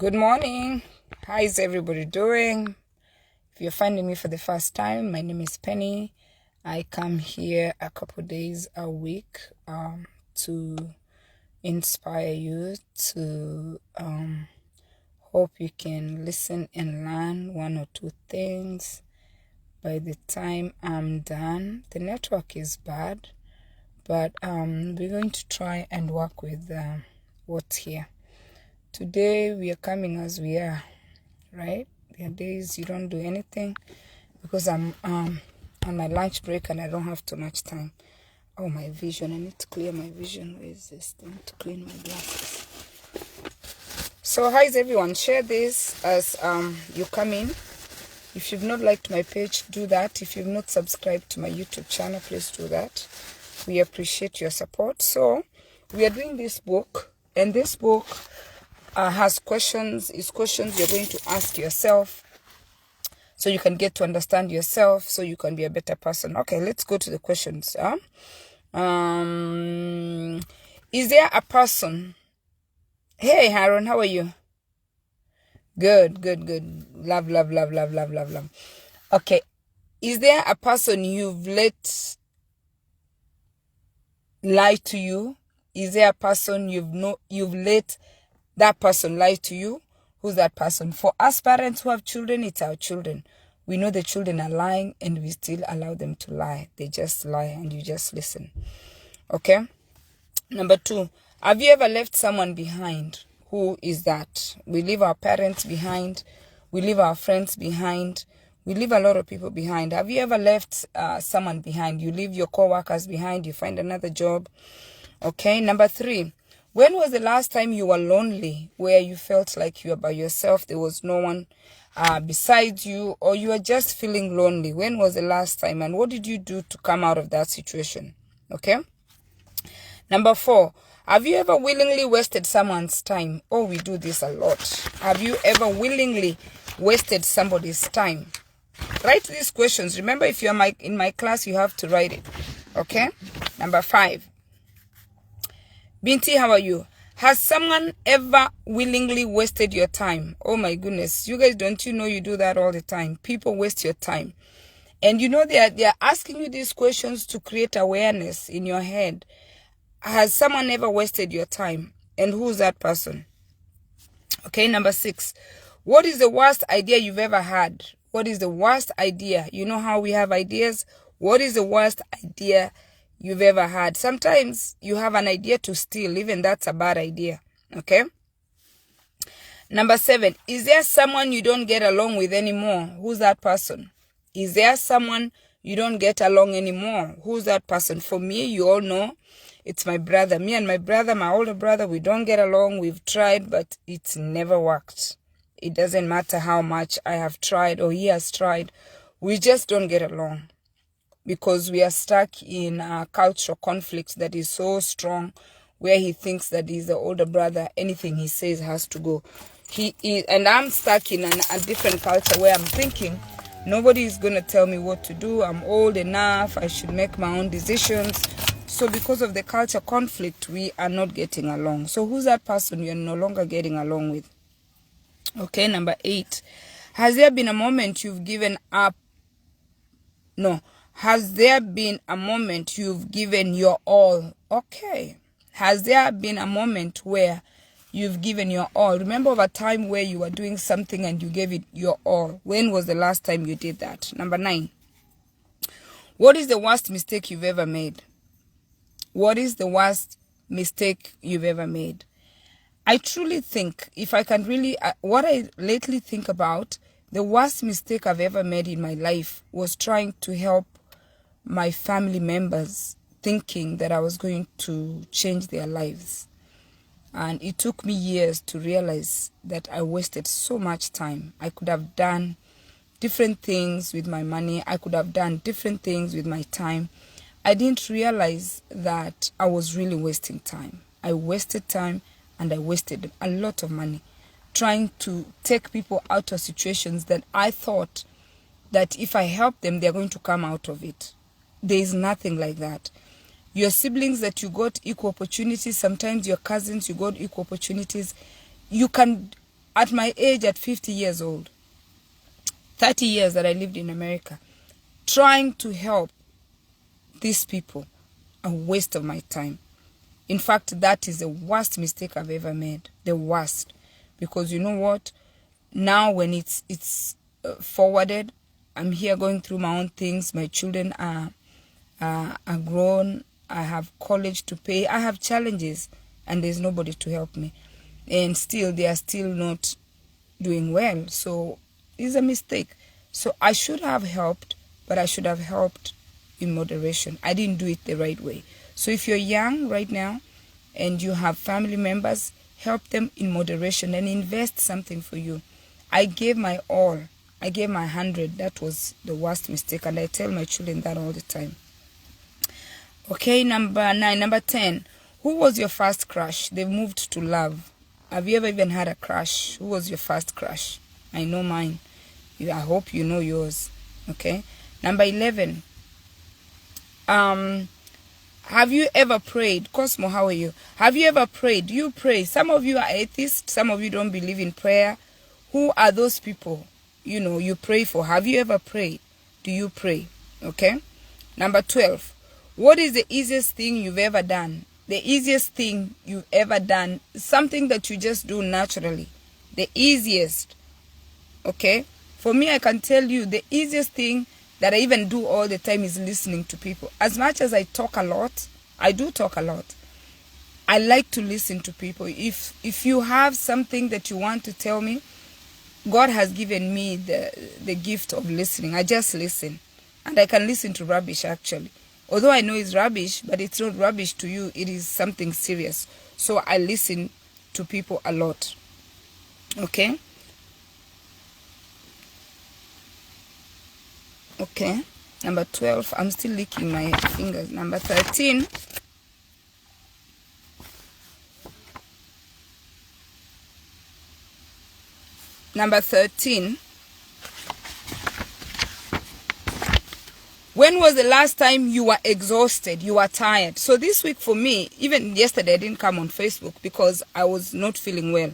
Good morning. How is everybody doing? If you're finding me for the first time, my name is Penny. I come here a couple days a week to inspire you, to hope you can listen and learn one or two things. By the time I'm done, the network is bad, but we're going to try and work with what's here. Today we are coming as we are, right? There are days you don't do anything because I'm on my lunch break and I don't have too much time. Oh, my vision. I need to clear my vision. Where is this? I need to clean my glasses. So how is everyone? Share this as you come in. If you've not liked my page, do that. If you've not subscribed to my YouTube channel, please do that. We appreciate your support. So we are doing this book, and this book has questions. It's questions you're going to ask yourself so you can get to understand yourself, so you can be a better person. Okay, let's go to the questions. Is there a person? Hey, Haron, how are you? Good. Love. Okay, is there a person you've let lie to you? Is there a person you've let that person lie to you? Who's that person? For us parents who have children, it's our children. We know the children are lying and we still allow them to lie. They just lie and you just listen. Okay? Number 2, have you ever left someone behind? Who is that? We leave our parents behind. We leave our friends behind. We leave a lot of people behind. Have you ever left someone behind? You leave your co-workers behind. You find another job. Okay? Number 3, when was the last time you were lonely, where you felt like you were by yourself, there was no one beside you, or you were just feeling lonely? When was the last time, and what did you do to come out of that situation? Okay? Number 4, have you ever willingly wasted someone's time? Oh, we do this a lot. Have you ever willingly wasted somebody's time? Write these questions. Remember, if you're in my class, you have to write it. Okay? Number 5. Binti, how are you? Has someone ever willingly wasted your time? Oh my goodness. You guys, don't you know you do that all the time? People waste your time. And you know they are asking you these questions to create awareness in your head. Has someone ever wasted your time? And who's that person? Okay, number 6. What is the worst idea you've ever had? What is the worst idea? You know how we have ideas? What is the worst idea you've ever had? Sometimes you have an idea to steal. Even that's a bad idea. Okay? Number 7. Is there someone you don't get along with anymore? Who's that person? Is there someone you don't get along anymore? Who's that person? For me, you all know, it's my brother. Me and my brother, my older brother, we don't get along. We've tried, but it's never worked. It doesn't matter how much I have tried or he has tried. We just don't get along because we are stuck in a cultural conflict that is so strong, where he thinks that he's the older brother. Anything he says has to go. And I'm stuck in a different culture where I'm thinking nobody is going to tell me what to do. I'm old enough. I should make my own decisions. So because of the culture conflict, we are not getting along. So who's that person you're no longer getting along with? Okay, number 8. Has there been a moment you've given up? No. Has there been a moment you've given your all? Okay. Has there been a moment where you've given your all? Remember of a time where you were doing something and you gave it your all. When was the last time you did that? Number 9. What is the worst mistake you've ever made? What is the worst mistake you've ever made? I truly think, if I can really, what I lately think about, the worst mistake I've ever made in my life was trying to help my family members, thinking that I was going to change their lives. And it took me years to realize that I wasted so much time. I could have done different things with my money. I could have done different things with my time. I didn't realize that I was really wasting time. I wasted time and I wasted a lot of money trying to take people out of situations that I thought that if I help them, they're going to come out of it. There is nothing like that. Your siblings that you got equal opportunities, sometimes your cousins, you got equal opportunities. You can at my age, at 50 years old, 30 years that I lived in America, trying to help these people, a waste of my time. In fact, that is the worst mistake I've ever made. The worst. Because you know what? Now when it's forwarded, I'm here going through my own things. My children are grown. I have college to pay. I have challenges, and there's nobody to help me. And still, they are still not doing well. So it's a mistake. So I should have helped, but I should have helped in moderation. I didn't do it the right way. So if you're young right now and you have family members, help them in moderation and invest something for you. I gave my all. I gave my 100. That was the worst mistake, and I tell my children that all the time. Okay, number 9. Number 10. Who was your first crush? They've moved to love. Have you ever even had a crush? Who was your first crush? I know mine. I hope you know yours. Okay. Number 11. Have you ever prayed? Cosmo, how are you? Have you ever prayed? Do you pray? Some of you are atheists. Some of you don't believe in prayer. Who are those people, you pray for? Have you ever prayed? Do you pray? Okay. Number 12. What is the easiest thing you've ever done? The easiest thing you've ever done. Something that you just do naturally. The easiest. Okay. For me, I can tell you the easiest thing that I even do all the time is listening to people. As much as I talk a lot, I do talk a lot. I like to listen to people. If you have something that you want to tell me, God has given me the gift of listening. I just listen. And I can listen to rubbish, actually. Although I know it's rubbish, but it's not rubbish to you. It is something serious. So I listen to people a lot. Okay? Okay. Number 12. I'm still licking my fingers. Number 13. Number 13. When was the last time you were exhausted? You were tired? So this week for me, even yesterday I didn't come on Facebook because I was not feeling well.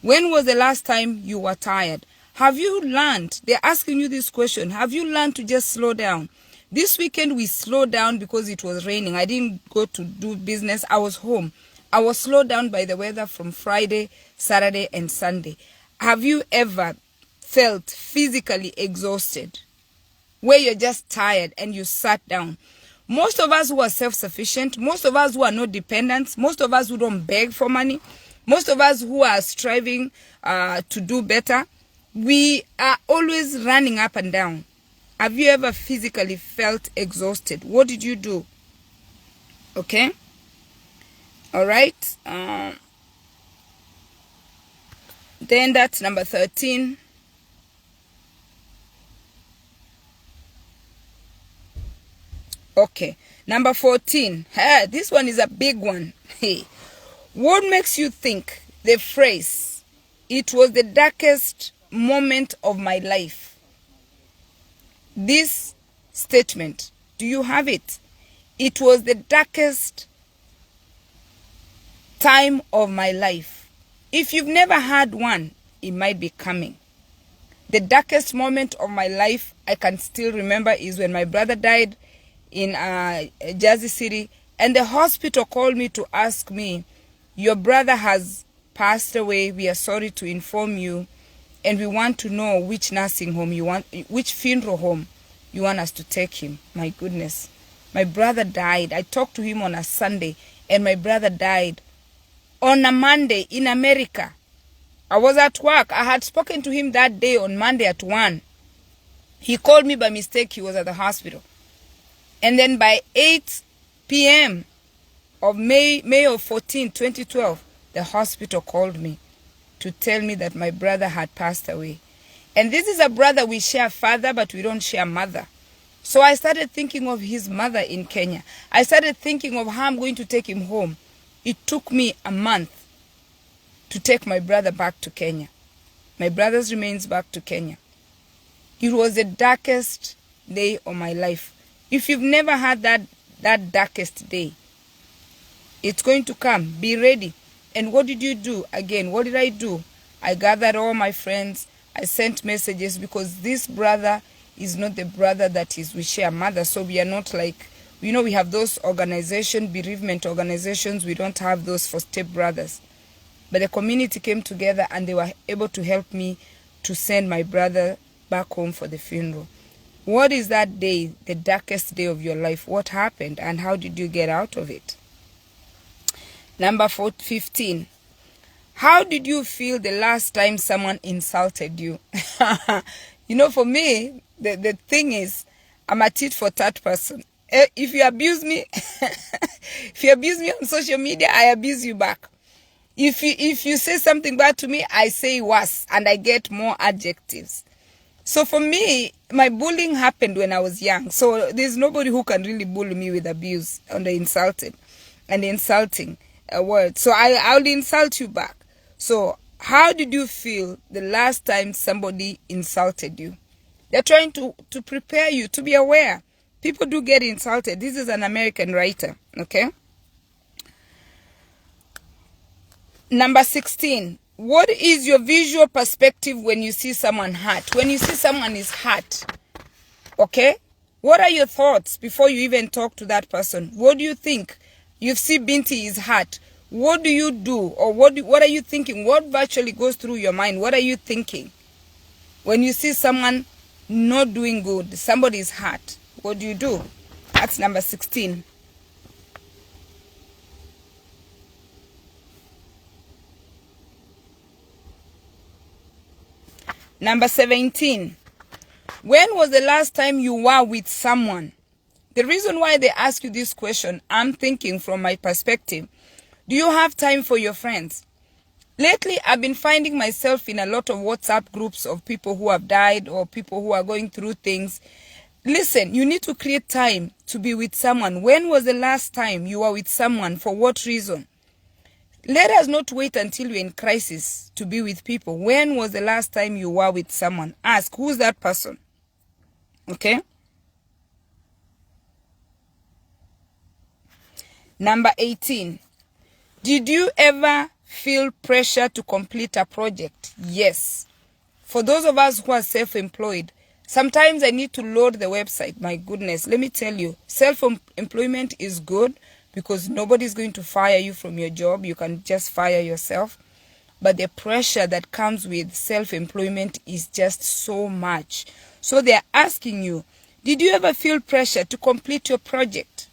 When was the last time you were tired? Have you learned? They're asking you this question. Have you learned to just slow down? This weekend we slowed down because it was raining. I didn't go to do business. I was home. I was slowed down by the weather from Friday, Saturday, and Sunday. Have you ever felt physically exhausted, where you're just tired and you sat down? Most of us who are self-sufficient, most of us who are not dependents, most of us who don't beg for money, most of us who are striving to do better, we are always running up and down. Have you ever physically felt exhausted? What did you do? Okay? All right. Then that's number 13. Okay. Number 14. Hey, this one is a big one. Hey. What makes you think the phrase, "It was the darkest moment of my life"? This statement, do you have it? It was the darkest time of my life. If you've never had one, it might be coming. The darkest moment of my life, I can still remember, is when my brother died in Jersey City, and the hospital called me to ask me, "Your brother has passed away. We are sorry to inform you, and we want to know which nursing home you want, which funeral home you want us to take him." My goodness. My brother died. I talked to him on a Sunday, and my brother died on a Monday in America. I was at work. I had spoken to him that day on Monday at 1. He called me by mistake. He was at the hospital. And then by 8 p.m. of May of 14, 2012, the hospital called me to tell me that my brother had passed away. And this is a brother, we share father, but we don't share mother. So I started thinking of his mother in Kenya. I started thinking of how I'm going to take him home. It took me a month to take my brother back to Kenya. My brother's remains back to Kenya. It was the darkest day of my life. If you've never had that darkest day, it's going to come. Be ready. And what did you do? Again, what did I do? I gathered all my friends. I sent messages because this brother is not the brother that is we share mother. So we are not like, you know, we have those organizations, bereavement organizations. We don't have those for step brothers. But the community came together and they were able to help me to send my brother back home for the funeral. What is that day, the darkest day of your life? What happened and how did you get out of it? Number 15. How did you feel the last time someone insulted you? You know, for me, the thing is, I'm a tit for tat person. If you abuse me, if you abuse me on social media, I abuse you back. If you say something bad to me, I say worse and I get more adjectives. So for me, my bullying happened when I was young. So there's nobody who can really bully me with abuse and the insulting word. So I'll insult you back. So how did you feel the last time somebody insulted you? They're trying to prepare you to be aware. People do get insulted. This is an American writer, okay? Number 16. What is your visual perspective when you see someone hurt? When you see someone is hurt, okay? What are your thoughts before you even talk to that person? What do you think? You see Binti is hurt. What do you do? Or what are you thinking? What virtually goes through your mind? What are you thinking? When you see someone not doing good, somebody is hurt, what do you do? That's number 16. Number 17. When was the last time you were with someone? The reason why they ask you this question, I'm thinking from my perspective. Do you have time for your friends? Lately, I've been finding myself in a lot of WhatsApp groups of people who have died or people who are going through things. Listen, you need to create time to be with someone. When was the last time you were with someone? For what reason? Let us not wait until you're in crisis to be with people. When was the last time you were with someone? Ask, who's that person? Okay? Number 18. Did you ever feel pressure to complete a project? Yes. For those of us who are self-employed, sometimes I need to load the website. My goodness, let me tell you, self-employment is good because nobody's going to fire you from your job. You can just fire yourself. But the pressure that comes with self-employment is just so much. So they're asking you, did you ever feel pressure to complete your project?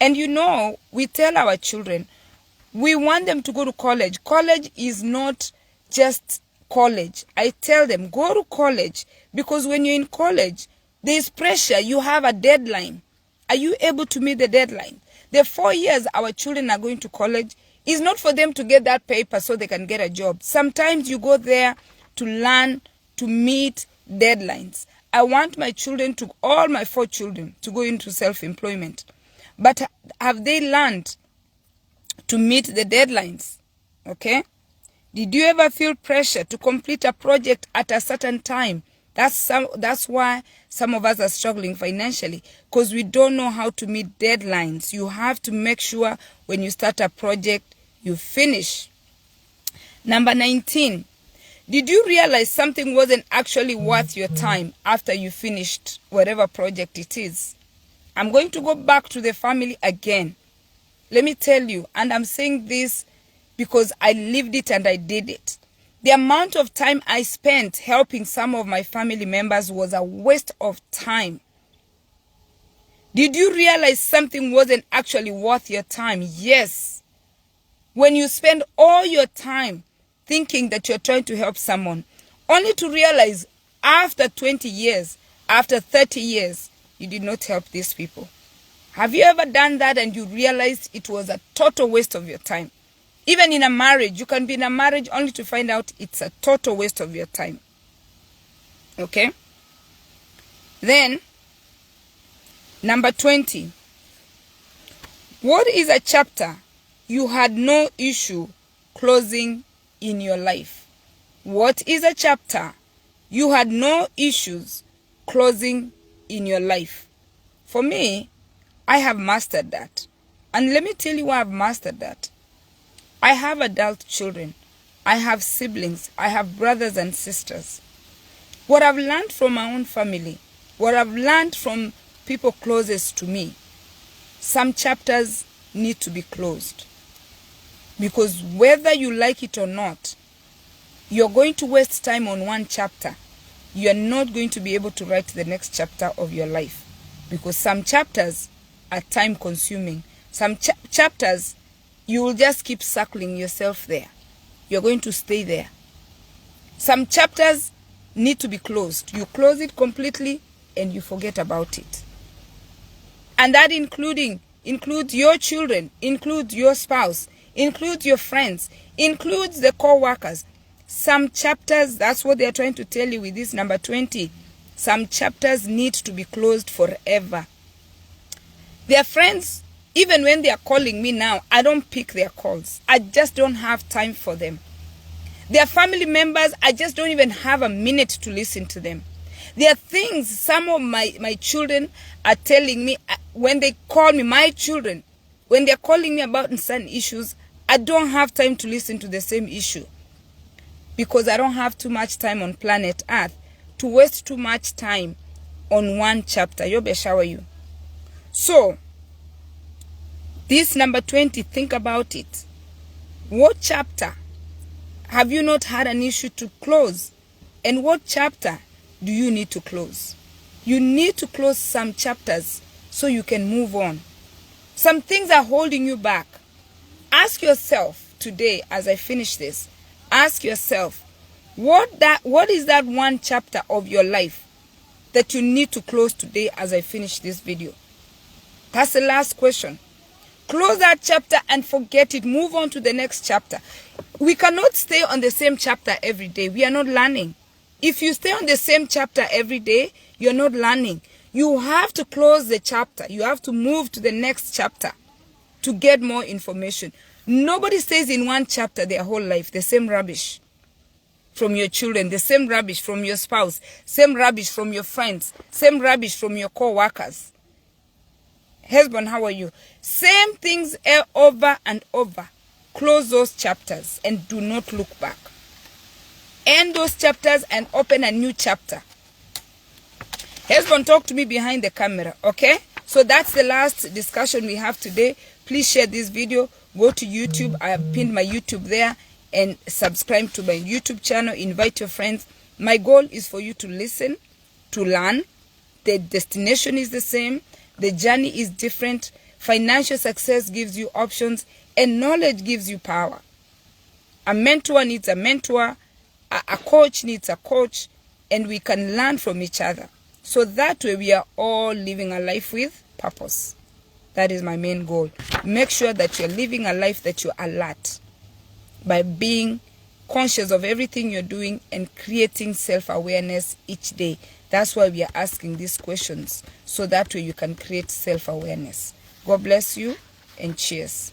And you know, we tell our children, we want them to go to college. College is not just college. I tell them, go to college because when you're in college, there's pressure. You have a deadline. Are you able to meet the deadline? The 4 years our children are going to college is not for them to get that paper so they can get a job. Sometimes you go there to learn, to meet deadlines. I want my children to, all my 4 children, to go into self-employment. But have they learned to meet the deadlines? Okay? Did you ever feel pressure to complete a project at a certain time? That's why some of us are struggling financially, because we don't know how to meet deadlines. You have to make sure when you start a project, you finish. Number 19. Did you realize something wasn't actually worth your time after you finished whatever project it is? I'm going to go back to the family again. Let me tell you, and I'm saying this because I lived it and I did it. The amount of time I spent helping some of my family members was a waste of time. Did you realize something wasn't actually worth your time? Yes. When you spend all your time thinking that you're trying to help someone, only to realize after 20 years, after 30 years, you did not help these people. Have you ever done that and you realized it was a total waste of your time? Even in a marriage, you can be in a marriage only to find out it's a total waste of your time. Okay? Then, number 20. What is a chapter you had no issue closing in your life? What is a chapter you had no issues closing in your life? For me, I have mastered that. And let me tell you why I've mastered that. I have adult children. I have siblings. I have brothers and sisters. What I've learned from my own family, what I've learned from people closest to me, some chapters need to be closed. Because whether you like it or not, you're going to waste time on one chapter. You're not going to be able to write the next chapter of your life. Because some chapters are time consuming. Some chapters, you will just keep circling yourself there. You're going to stay there. Some chapters need to be closed. You close it completely and you forget about it. And that includes your children, includes your spouse, includes your friends, includes the co-workers. Some chapters, that's what they're trying to tell you with this number 20. Some chapters need to be closed forever. Their friends, even when they are calling me now, I don't pick their calls. I just don't have time for them. Their family members, I just don't even have a minute to listen to them. There are things some of my children are telling me when they call me, my children, when they're calling me about certain issues, I don't have time to listen to the same issue. Because I don't have too much time on planet Earth to waste too much time on one chapter. Yobe, shower you. So, this number 20, think about it. What chapter have you not had an issue to close? And what chapter do you need to close? You need to close some chapters so you can move on. Some things are holding you back. Ask yourself today as I finish this, ask yourself, what is that one chapter of your life that you need to close today as I finish this video? That's the last question. Close that chapter and forget it. Move on to the next chapter. We cannot stay on the same chapter every day. We are not learning. If you stay on the same chapter every day, you're not learning. You have to close the chapter. You have to move to the next chapter to get more information. Nobody stays in one chapter their whole life. The same rubbish from your children, the same rubbish from your spouse, same rubbish from your friends, same rubbish from your co-workers. Husband, how are you? Same things over and over. Close those chapters and do not look back. End those chapters and open a new chapter. Husband, talk to me behind the camera, okay? So that's the last discussion we have today. Please share this video. Go to YouTube. I have pinned my YouTube there. And subscribe to my YouTube channel. Invite your friends. My goal is for you to listen, to learn. The destination is the same. The journey is different. Financial success gives you options. And knowledge gives you power. A mentor needs a mentor. A coach needs a coach. And we can learn from each other. So that way we are all living a life with purpose. That is my main goal. Make sure that you're living a life that you're alert. By being conscious of everything you're doing and creating self-awareness each day. That's why we are asking these questions. So that way you can create self-awareness. God bless you and cheers.